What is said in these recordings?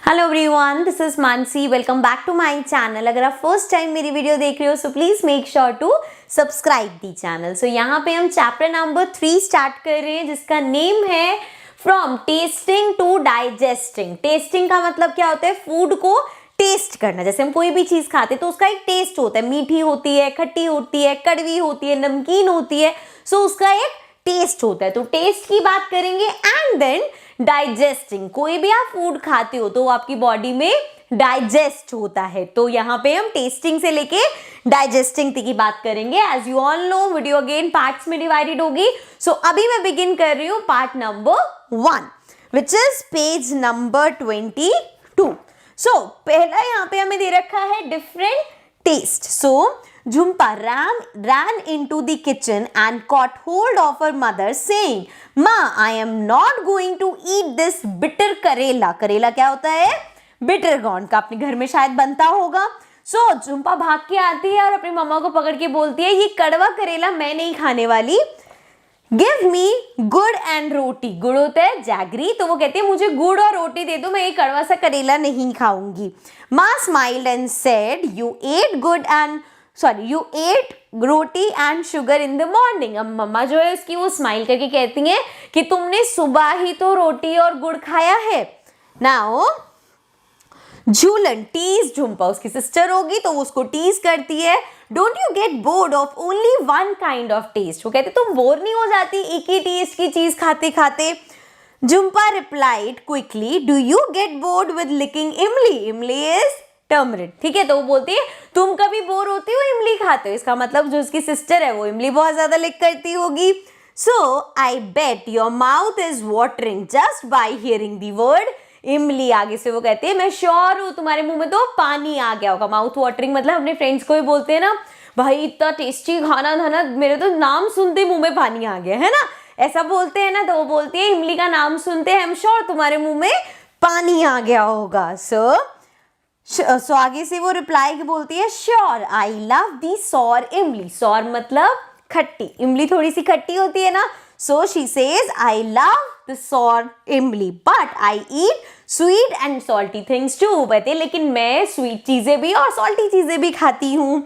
Hello everyone, this is Mansi. Welcome back to my channel. अगर आप first time मेरी video देख रहे हो so please make sure to subscribe the channel. So यहाँ पे हम चैप्टर नंबर 3 स्टार्ट कर रहे हैं जिसका नेम है from tasting to digesting. Tasting का मतलब क्या होता है? फूड को टेस्ट करना। जैसे हम कोई भी चीज खाते हैं तो उसका एक टेस्ट होता है, मीठी होती है, खट्टी होती है, कड़वी होती है, नमकीन होती है। सो उसका एक टेस्ट होता है। तो टेस्ट की बात करेंगे। एंड देन डाइजेस्टिंग, कोई भी आप फूड खाते हो तो वो आपकी बॉडी में डाइजेस्ट होता है। तो यहाँ पे हम टेस्टिंग से लेके डाइजेस्टिंग तक की बात करेंगे। As you all know video again parts में डिवाइडेड होगी। सो अभी मैं बिगिन कर रही हूँ part number 1 which is page number 22। So पहला यहाँ पे हमें दे रखा है different taste. So Jhumpa ran into the kitchen and caught hold of her mother saying, "Ma, I am not going to eat this bitter करेला।" करेला क्या होता है? बिटर गॉर्न का अपने घर में शायद बनता होगा। सो झुम्पा भाग के आती है और अपनी मम्मा को पकड़ के बोलती है, ये कड़वा करेला मैं नहीं खाने वाली। गिव मी गुड़ एंड रोटी। गुड़ होता है जैगरी, तो वो कहती है मुझे गुड़ और रोटी दे दो, मैं ये कड़वा सा करेला नहीं खाऊंगी। माँ smiled and said, you ate roti and sugar in the morning. अब मम्मा जो है उसकी वो स्माइल करके कहती हैं कि तुमने सुबह ही तो रोटी और गुड़ खाया है। नाउ झूलन टीज झुम्पा, उसकी सिस्टर होगी तो उसको टीज करती है। Don't you get bored of only one kind of taste. वो कहते तुम बोर नहीं हो जाती एक ही टेस्ट की चीज खाते खाते? Jhumpa replied quickly, do you get bored with licking imli? Imli is turmeric. ठीक है, तो वो बोलती है तुम कभी बोर होती हो इमली खाते हो? इसका मतलब जो उसकी सिस्टर है वो इमली बहुत ज्यादा लिक करती होगी। So I bet your mouth is watering just by hearing the word imli. आगे से वो कहती है मैं श्योर हूँ तुम्हारे मुंह में तो पानी आ गया होगा। माउथ वाटरिंग मतलब अपने फ्रेंड्स को ही बोलते हैं ना, भाई इतना टेस्टी खाना था ना, मेरे तो नाम सुनते मुंह में पानी आ गया है ना, ऐसा बोलते हैं ना। तो वो बोलती है इमली का नाम सुनते हैं आई एम श्योर तुम्हारे मुंह में पानी आ गया होगा। सो आगे से वो रिप्लाई बोलती है sure I love the sour imli. Sour मतलब खट्टी, इमली थोड़ी सी खट्टी होती है ना। So she says I love the sour imli but I eat sweet and salty things too. कहते लेकिन मैं स्वीट चीजें भी और सॉल्टी चीजें भी खाती हूँ।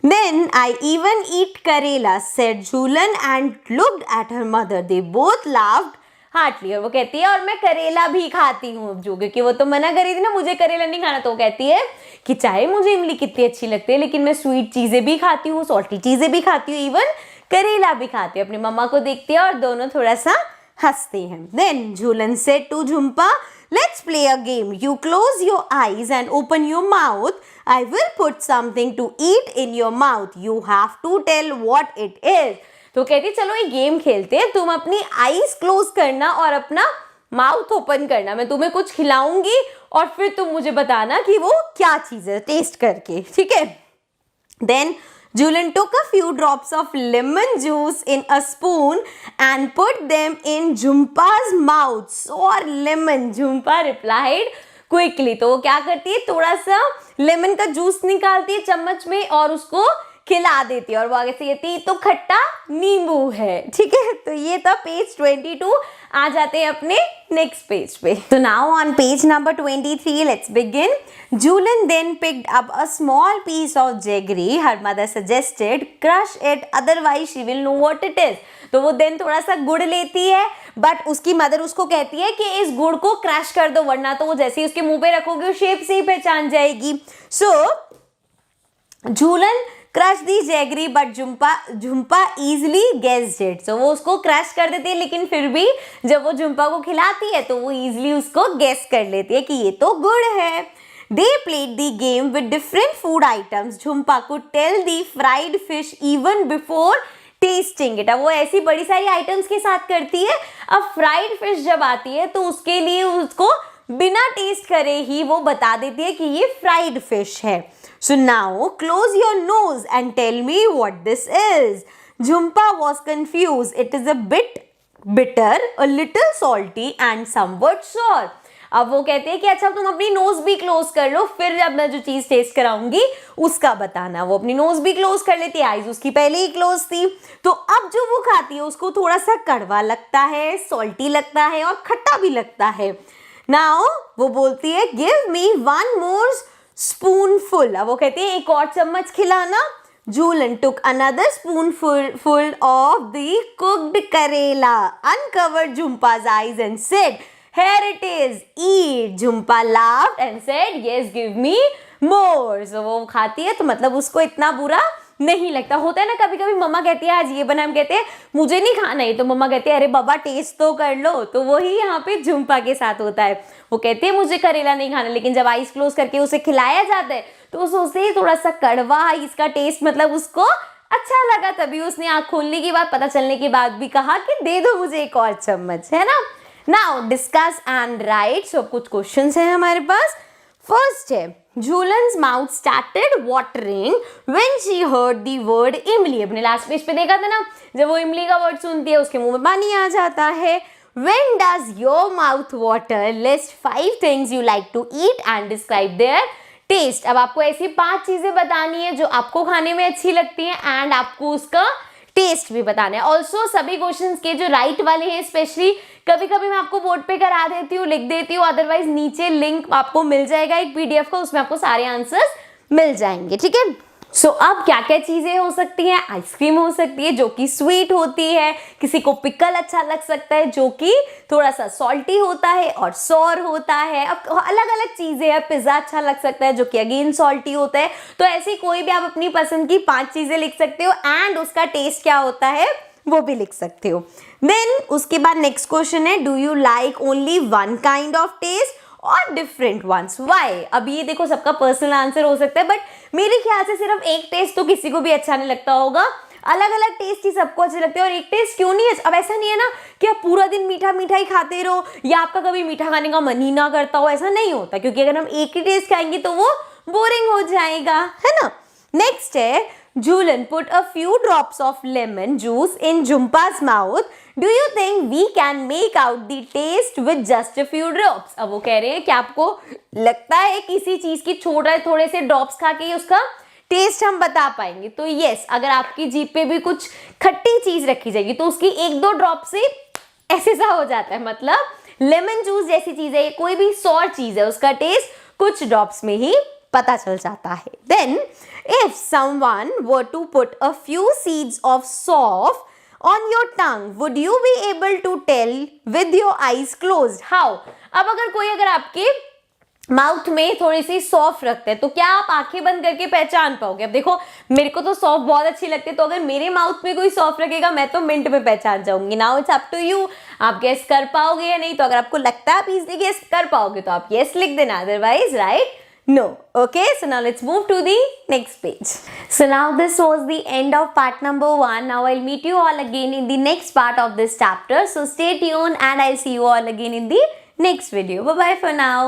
Then I even eat karela said Jhulan and looked at her mother. They both laughed heartily. और वो कहती है और मैं करेला भी खाती हूँ, जो क्योंकि वो तो मना करी थी ना मुझे करेला नहीं खाना। तो वो कहती है कि चाहे मुझे इमली कितनी अच्छी लगती है लेकिन मैं स्वीट चीजें भी खाती हूँ, सॉल्टी चीजें भी खाती हूँ, इवन करेला भी खाती हूँ। अपनी मम्मा को देखती है और दोनों थोड़ा सा हंसते हैं। Then Jhulan said to Jhumpa, let's play a game. You close your eyes and open your mouth. I will put something to eat in your mouth. You have to tell what it is. तो कहती चलो ये game खेलते हैं, तुम अपनी eyes close करना और अपना माउथ ओपन करना, मैं तुम्हें कुछ खिलाऊंगी और फिर तुम मुझे बताना कि वो क्या चीज है टेस्ट करके। ठीक है। Then Julian took a few drops of lemon juice in a spoon and put them in Jhumpa's mouth. Sour lemon, Jhumpa replied quickly. तो वो क्या करती है, थोड़ा सा लेमन का जूस निकालती है चम्मच में और उसको खिला देती है। और वो आगे से कहती तो खट्टा नींबू है। ठीक है, तो ये था पेज 22। आ जाते हैं अपने नेक्स्ट पेज पे। तो now on page number 23 let's begin. Julian then picked up a small piece of jaggery. Her mother suggested crush it, otherwise she will know what it is. तो वो then थोड़ा सा गुड़ लेती है बट उसकी मदर उसको कहती है कि इस गुड़ को क्रश कर दो वरना तो वो जैसे ही उसके मुंह पे रखोगे उस शेप से ही पहचान जाएगी। So Julian crush the jaggery but Jhumpa easily guessed it. So वो उसको क्रश कर देती है लेकिन फिर भी जब वो झुम्पा को खिलाती है तो वो इजिली उसको गेस कर लेती है कि ये तो गुड़ है। They played the game with different food items. Jhumpa could tell the fried fish even before tasting it. अब वो ऐसी बड़ी सारी आइटम्स के साथ करती है। अब फ्राइड फिश जब आती है तो उसके लिए उसको बिना टेस्ट करे ही वो बता देती है कि ये फ्राइड फिश है। So now close your nose and tell me what this is. Jhumpa was confused. It is a bit bitter, a little salty and somewhat sour. अब वो कहते हैं कि अच्छा तुम अपनी नोज भी क्लोज कर लो, फिर जब मैं जो चीज टेस्ट कराऊंगी उसका बताना। वो अपनी नोज भी क्लोज कर लेती है, आईज उसकी पहले ही क्लोज थी। तो अब जो वो खाती है उसको थोड़ा सा कड़वा लगता है, सॉल्टी लगता है और खट्टा भी लगता है। नाउ वो बोलती है गिव मी 1 more spoonful। अब वो कहती है एक और चम्मच खिलाना। Julian took another spoonful of the cooked karela, uncovered Jhumpa's eyes and said, "Here it is, eat." Jhumpa laughed and said, "Yes, give me more." So वो खाती है तो मतलब उसको इतना बुरा नहीं लगता। होता है ना कभी कभी मम्मा कहती है आज ये बना, हम कहते हैं मुझे नहीं खाना है, तो मम्मा कहती है अरे बाबा टेस्ट तो कर लो। तो वही यहाँ पे झुम्पा के साथ होता है। वो कहती है मुझे करेला नहीं खाना, लेकिन जब आइस क्लोज करके उसे खिलाया जाता है तो वो सोचते हैं थोड़ा सा कड़वा इसका टेस्ट, मतलब उसको अच्छा लगा, तभी उसने आँख खोलने के बाद, पता चलने के बाद भी कहा कि दे दो मुझे एक और चम्मच, है ना। Now discuss and write. So कुछ क्वेश्चंस हैं हमारे पास। फर्स्ट है Julian's mouth started watering when she heard the word इमली। अपने लास्ट पेज पे देखा था ना, जब वो इमली का वर्ड सुनती है उसके मुंह में पानी आ जाता है। When does your mouth water? List 5 things you like to eat and describe their taste। अब आपको ऐसी 5 चीजें बतानी है जो आपको खाने में अच्छी लगती हैं एंड आपको उसका टेस्ट भी बताना है। ऑल्सो सभी क्वेश्चंस के जो राइट वाले हैं, स्पेशली कभी कभी मैं आपको बोर्ड पे करा देती हूँ, लिख देती हूँ, अदरवाइज नीचे लिंक आपको मिल जाएगा एक पीडीएफ का, उसमें आपको सारे आंसर्स मिल जाएंगे, ठीक है। सो अब क्या क्या चीजें हो सकती हैं। आइसक्रीम हो सकती है जो कि स्वीट होती है, किसी को पिकल अच्छा लग सकता है जो कि थोड़ा सा सॉल्टी होता है और सॉर होता है। अब अलग अलग चीजें हैं। पिज्जा अच्छा लग सकता है जो कि अगेन सॉल्टी होता है। तो ऐसी कोई भी आप अपनी पसंद की 5 चीजें लिख सकते हो एंड उसका टेस्ट क्या होता है वो भी लिख सकते हो। देन उसके बाद नेक्स्ट क्वेश्चन है do you like only 1 kind of test और डिफरेंट वंस, वाई। अब ये देखो सबका पर्सनल आंसर हो सकता है, बट मेरे ख्याल से सिर्फ एक टेस्ट तो किसी को भी अच्छा नहीं लगता होगा। अलग अलग टेस्ट ही सबको अच्छे लगते हैं और एक टेस्ट क्यों नहीं है। अब ऐसा नहीं है ना कि आप पूरा दिन मीठा मीठा ही खाते रहो या आपका कभी मीठा खाने का मन ही ना करता हो, ऐसा नहीं होता, क्योंकि अगर हम एक ही टेस्ट खाएंगे तो वो बोरिंग हो जाएगा, है ना। नेक्स्ट है Julian put a few drops of lemon juice in Jhumpa's mouth. Do you think we can make out the taste with just a few drops? अब वो कह रहे हैं कि आपको लगता है किसी चीज की थोड़े से ड्रॉप्स खा के उसका टेस्ट हम बता पाएंगे। तो यस, अगर आपकी जीभ पे भी कुछ खट्टी चीज रखी जाएगी तो उसकी 1-2 ड्रॉप से ऐसे सा हो जाता है। मतलब लेमन जूस जैसी चीज है, कोई भी सॉर चीज है, उसका टेस्ट कुछ ड्रॉप्स में ही पता चल जाता है। Then if someone were to put a few seeds of soft on your tongue, would you be able to tell with your eyes closed? How? अब अगर आपके माउथ में थोड़ी सी सौंफ रखते हैं तो क्या आप आंखें बंद करके पहचान पाओगे। अब देखो मेरे को तो सौंफ बहुत अच्छी लगती है, तो अगर मेरे माउथ में कोई सौंफ रखेगा मैं तो मिनट में पहचान जाऊंगी। Now it's up to you, आप गेस कर पाओगे या नहीं। तो अगर आपको लगता है आप इजीली गेस कर पाओगे तो आप यस लिख देना, otherwise right no. Okay, so now let's move to the next page. So now this was the end of part number 1. Now I'll meet you all again in the next part of this chapter. So stay tuned and I'll see you all again in the next video. Bye bye for now.